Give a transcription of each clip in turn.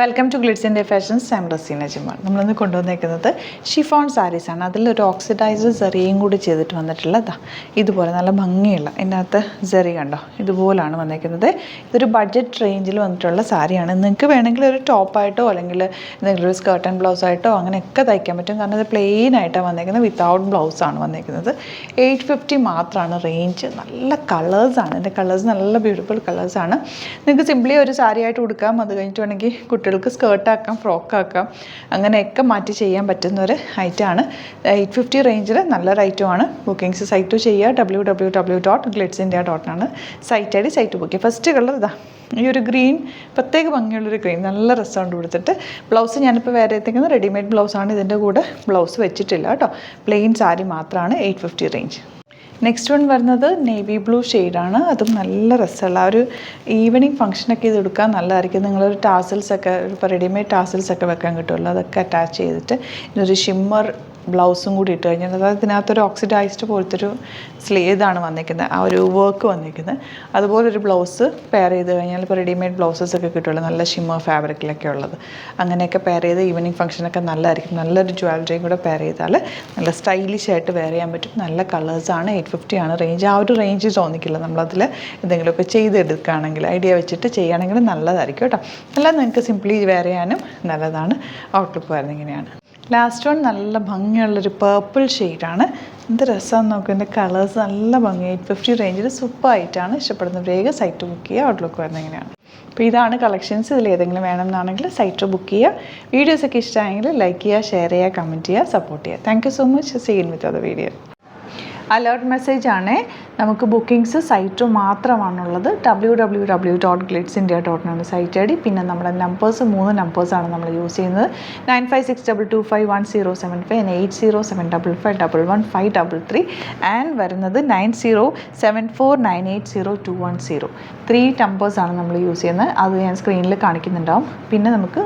Welcome to Glitz India fashions. I'm Razeena Jiman. നമ്മളിന്ന് കൊണ്ടുവന്നിരിക്കുന്നത് chiffon സാരീസാണ്. അതിലൊരു ഓക്സിഡൈസർ സെറിയും കൂടി ചെയ്തിട്ട് വന്നിട്ടുള്ളതാ. ഇതുപോലെ നല്ല ഭംഗിയുള്ള ഇതിനകത്ത് സെറി കണ്ടോ, ഇതുപോലാണ് വന്നിരിക്കുന്നത്. ഇതൊരു ബഡ്ജറ്റ് റേഞ്ചിൽ വന്നിട്ടുള്ള സാരിയാണ്. നിങ്ങൾക്ക് വേണമെങ്കിൽ ഒരു ടോപ്പായിട്ടോ അല്ലെങ്കിൽ എന്തെങ്കിലും ഒരു സ്കേർട്ട് ആൻഡ് ബ്ലൗസായിട്ടോ അങ്ങനെയൊക്കെ തയ്ക്കാൻ പറ്റും. കാരണം ഇത് പ്ലെയിൻ ആയിട്ടാണ് വന്നിരിക്കുന്നത്, വിത്തൗട്ട് ബ്ലൗസാണ് വന്നിരിക്കുന്നത്. 850 മാത്രമാണ് റേഞ്ച്. നല്ല കളേഴ്സാണ്, ഇതിൻ്റെ കളേഴ്സ് നല്ല ബ്യൂട്ടിഫുൾ കളേഴ്സാണ്. നിങ്ങൾക്ക് സിംപ്ലി ഒരു സാരി ആയിട്ട് കൊടുക്കാം. അത് കഴിഞ്ഞിട്ട് വേണമെങ്കിൽ കുട്ടികൾക്ക് സ്കേർട്ടാക്കാം, ഫ്രോക്കാക്കാം, അങ്ങനെയൊക്കെ മാറ്റി ചെയ്യാൻ പറ്റുന്ന ഒരു ഐറ്റമാണ്. 850 റേഞ്ചിൽ നല്ലൊരു ഐറ്റമാണ്. ബുക്കിംഗ്സ് സൈറ്റ് ചെയ്യുക. www.glitzindia.com ആണ് site I D. Site book ചെയ്യുക. ഫസ്റ്റ് കളർ ഇതാ, ഈ ഒരു ഗ്രീൻ, പ്രത്യേക ഭംഗിയുള്ളൊരു ഗ്രീൻ, നല്ല രസമുണ്ട് കൊടുത്തിട്ട്. ബ്ലൗസ് ഞാനിപ്പോൾ വേറെ എത്തിക്കുന്നത് റെഡിമെയ്ഡ് ബ്ലൗസാണ്. ഇതിൻ്റെ കൂടെ ബ്ലൗസ് വെച്ചിട്ടില്ല കേട്ടോ. പ്ലെയിൻ സാരി മാത്രമാണ് 850 റേഞ്ച്. നെക്സ്റ്റ് വൺ വരുന്നത് നേവി ബ്ലൂ ഷെയ്ഡാണ്. അതും നല്ല രസമുള്ള ഒരു ഈവനിങ് ഫംഗ്ഷനൊക്കെ ഇത് എടുക്കാൻ നല്ലതായിരിക്കും. നിങ്ങളൊരു ടാസിൽസൊക്കെ, ഇപ്പോൾ റെഡിമെയ്ഡ് ടാസിൽസൊക്കെ വെക്കാൻ കിട്ടുമല്ലോ, അതൊക്കെ അറ്റാച്ച് ചെയ്തിട്ട് ഇതൊരു ഷിമ്മർ ബ്ലൗസും കൂടി ഇട്ട് കഴിഞ്ഞാൽ, അതായത് ഇതിനകത്തൊരു ഓക്സിഡൈസ്ഡ് പോലത്തൊരു സ്ലീതാണ് വന്നിരിക്കുന്നത്, ആ ഒരു വർക്ക് വന്നിരിക്കുന്നത്. അതുപോലൊരു ബ്ലൗസ് പെയർ ചെയ്ത് കഴിഞ്ഞാൽ ഇപ്പോൾ റെഡിമെയ്ഡ് ബ്ലൗസസൊക്കെ കിട്ടുമല്ലോ, നല്ല ഷിമ്മർ ഫാബ്രിക്കിലൊക്കെ ഉള്ളത്, അങ്ങനെയൊക്കെ പെയർ ചെയ്ത് ഈവനിങ് ഫംഗ്ഷനൊക്കെ നല്ലതായിരിക്കും. നല്ലൊരു ജ്വല്ലറിയും കൂടെ പെയർ ചെയ്താൽ നല്ല സ്റ്റൈലിഷ് ആയിട്ട് വെയർ ചെയ്യാൻ പറ്റും. നല്ല കളേഴ്സാണ്. 850 ആണ് റേഞ്ച്. ആ ഒരു റേഞ്ച് തോന്നിക്കില്ല നമ്മളതിൽ എന്തെങ്കിലുമൊക്കെ ചെയ്തെടുക്കുകയാണെങ്കിൽ, ഐഡിയ വെച്ചിട്ട് ചെയ്യുകയാണെങ്കിൽ നല്ലതായിരിക്കും കേട്ടോ. എല്ലാം നിങ്ങൾക്ക് സിംപ്ലി വെയർ ചെയ്യാനും നല്ലതാണ്. ഔട്ട്ലുക്ക് വരുന്നത് ഇങ്ങനെയാണ്. ലാസ്റ്റ് വൺ നല്ല ഭംഗിയുള്ളൊരു പേർപ്പിൾ ഷെയ്ഡാണ്. എന്ത് രസമാണെന്ന് നോക്കുക, എൻ്റെ കളേഴ്സ് നല്ല ഭംഗി. 850 റേഞ്ചിൽ സൂപ്പറായിട്ടാണ്. ഇഷ്ടപ്പെടുന്ന വേഗം സൈറ്റ് ബുക്ക് ചെയ്യുക. ഔട്ട്ലുക്ക് വരുന്നത് ഇങ്ങനെയാണ്. അപ്പോൾ ഇതാണ് കളക്ഷൻസ്. ഇതിൽ ഏതെങ്കിലും വേണമെന്നാണെങ്കിൽ സൈറ്റ് ബുക്ക് ചെയ്യുക. വീഡിയോസൊക്കെ ഇഷ്ടമായെങ്കിൽ ലൈക്ക് ചെയ്യുക, ഷെയർ ചെയ്യുക, കമൻറ്റ് ചെയ്യുക, സപ്പോർട്ട് ചെയ്യുക. Thank you so much. See you with other video. Alert message ആണ്. നമുക്ക് ബുക്കിംഗ്സ് സൈറ്റ് മാത്രമാണുള്ളത്. www.glitzindia.com ആണ് സൈറ്റ് ഐ ഡി. പിന്നെ നമ്മുടെ നമ്പേഴ്സ് 3 നമ്പേഴ്സാണ് നമ്മൾ യൂസ് ചെയ്യുന്നത്. 9562251075 and 8075551533 ആൻഡ് വരുന്നത് 9074980210. 3 നമ്പേഴ്സാണ് നമ്മൾ യൂസ് ചെയ്യുന്നത്. അത് ഞാൻ സ്ക്രീനിൽ കാണിക്കുന്നുണ്ടാവും. പിന്നെ നമുക്ക്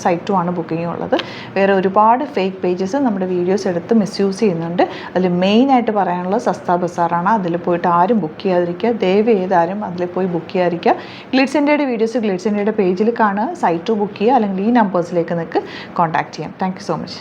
സൈറ്റും ആണ് ബുക്കിംഗ് ഉള്ളത്. വേറെ ഒരുപാട് ഫേക്ക് പേജസ് നമ്മുടെ വീഡിയോസ് എടുത്ത് മിസ്യൂസ് ചെയ്യുന്നുണ്ട്. അതിൽ മെയിനായിട്ട് പറയാനുള്ളത് സസ്ത ബസാറാണ്. അതിൽ പോയിട്ട് ആരും ബുക്ക് ചെയ്യാതിരിക്കുക. ദയവ് ചെയ്താരും അതിൽ പോയി ബുക്ക് ചെയ്യാതിരിക്കുക. ഗ്ലിറ്റ്സ് ഇന്ത്യയുടെ വീഡിയോസ് ഗ്ലിറ്റ്സ് ഇന്ത്യയുടെ പേജിൽ കാണുക, സൈറ്റ് ബുക്ക് ചെയ്യുക, അല്ലെങ്കിൽ ഈ നമ്പേഴ്സിലേക്ക് നിങ്ങൾക്ക് കോൺടാക്ട് ചെയ്യാം. Thank you so much.